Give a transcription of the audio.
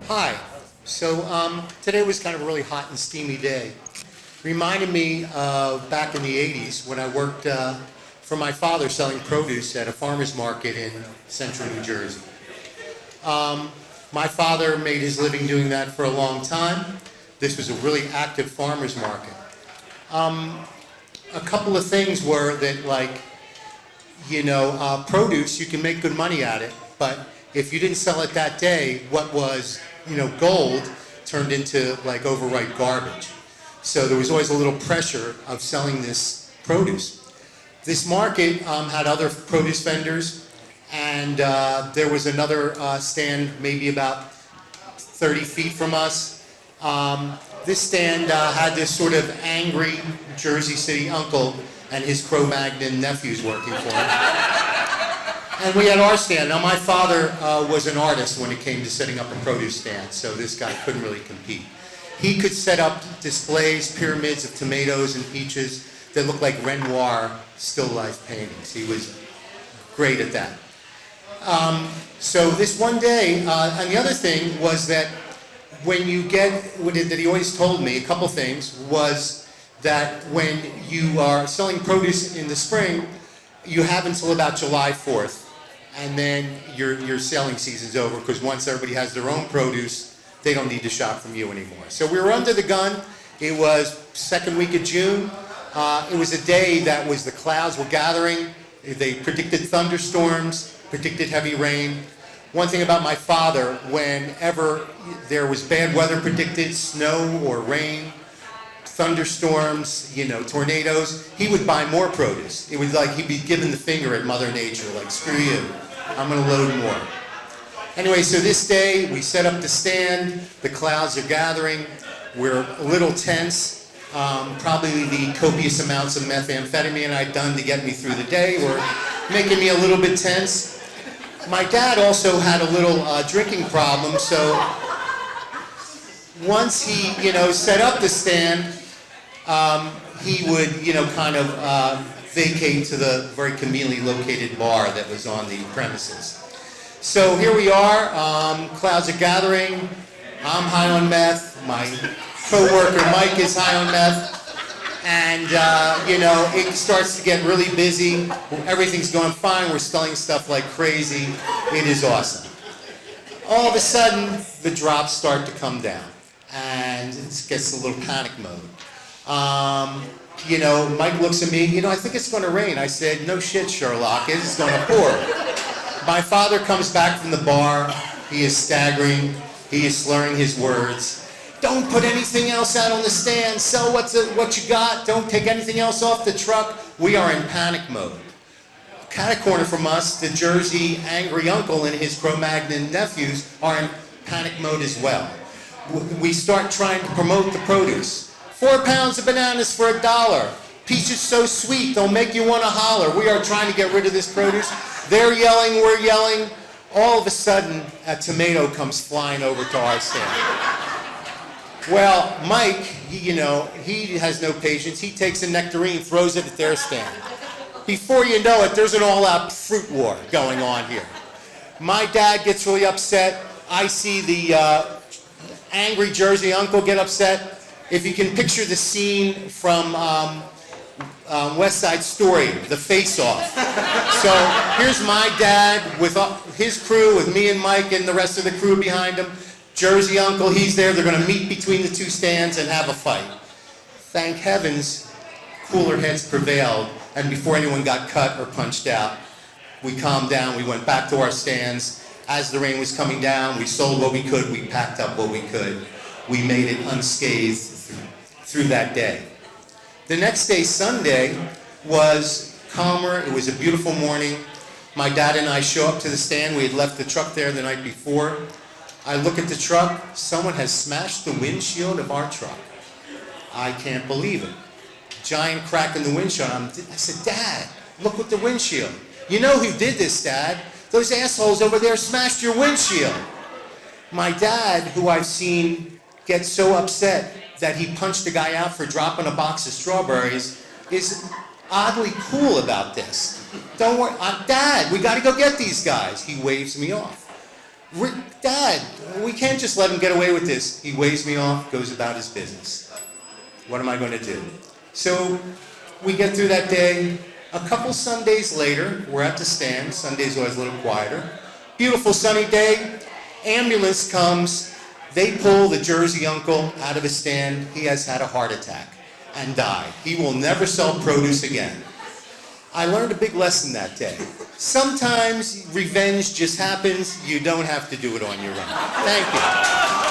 Hi. Today was kind of a really hot and steamy day. Reminded me of back in the 80s when I worked for my father selling produce at a farmer's market in central New Jersey. My father made his living doing that for a long time. This was a really active farmer's market. A couple of things were that, produce, you can make good money at it, but if you didn't sell it that day, what was, gold turned into overripe garbage. So there was always a little pressure of selling this produce. This market had other produce vendors, and there was another stand maybe about 30 feet from us. This stand had this sort of angry Jersey City uncle and his Cro-Magnon nephews working for him. And we had our stand. Now, my father was an artist when it came to setting up a produce stand, so this guy couldn't really compete. He could set up displays, pyramids of tomatoes and peaches that looked like Renoir still life paintings. He was great at that. So this one day, and the other thing was that when you that he always told me, a couple things, was that when you are selling produce in the spring, you have until about July 4th, and then your selling season's over, because once everybody has their own produce, they don't need to shop from you anymore. So we were under the gun. It was second week of June. It was a day that the clouds were gathering. They predicted thunderstorms, predicted heavy rain. One thing about my father, whenever there was bad weather predicted, snow or rain, thunderstorms, tornadoes, he would buy more produce. It was like he'd be giving the finger at Mother Nature, like, screw you, I'm going to load more. Anyway, so this day, we set up the stand, the clouds are gathering, we're a little tense. Probably the copious amounts of methamphetamine I'd done to get me through the day were making me a little bit tense. My dad also had a little drinking problem, so once he, set up the stand, he would, vacate to the very conveniently located bar that was on the premises. So here we are, clouds are gathering, I'm high on meth, my co-worker Mike is high on meth, and it starts to get really busy. Everything's going fine, we're selling stuff like crazy, it is awesome. All of a sudden, the drops start to come down, and it gets a little panic mode. Mike looks at me, I think it's going to rain. I said, no shit, Sherlock, it's going to pour. My father comes back from the bar, he is staggering, he is slurring his words. Don't put anything else out on the stand, sell what you got, don't take anything else off the truck. We are in panic mode. Cat a corner from us, the Jersey angry uncle and his Cro-Magnon nephews are in panic mode as well. We start trying to promote the produce. 4 pounds of bananas for $1. Peaches so sweet, they'll make you want to holler. We are trying to get rid of this produce. They're yelling, we're yelling. All of a sudden, a tomato comes flying over to our stand. Well, Mike, he has no patience. He takes a nectarine, throws it at their stand. Before you know it, there's an all-out fruit war going on here. My dad gets really upset. I see the angry Jersey uncle get upset. If you can picture the scene from West Side Story, the face-off. So here's my dad with his crew, with me and Mike and the rest of the crew behind him. Jersey uncle, he's there. They're going to meet between the two stands and have a fight. Thank heavens, cooler heads prevailed, and before anyone got cut or punched out, we calmed down. We went back to our stands. As the rain was coming down, we sold what we could. We packed up what we could. We made it unscathed through that day. The next day, Sunday, was calmer. It was a beautiful morning. My dad and I show up to the stand. We had left the truck there the night before. I look at the truck. Someone has smashed the windshield of our truck. I can't believe it. Giant crack in the windshield. I said, Dad, look at the windshield. You know who did this, Dad? Those assholes over there smashed your windshield. My dad, who I've seen get so upset that he punched the guy out for dropping a box of strawberries, is oddly cool about this. Don't worry, Dad, we got to go get these guys. He waves me off. Dad, we can't just let him get away with this. He waves me off, goes about his business. What am I going to do? So we get through that day. A couple Sundays later, we're at the stand. Sunday's always a little quieter. Beautiful sunny day. Ambulance comes. They pull the Jersey uncle out of his stand. He has had a heart attack and died. He will never sell produce again. I learned a big lesson that day. Sometimes revenge just happens. You don't have to do it on your own. Thank you.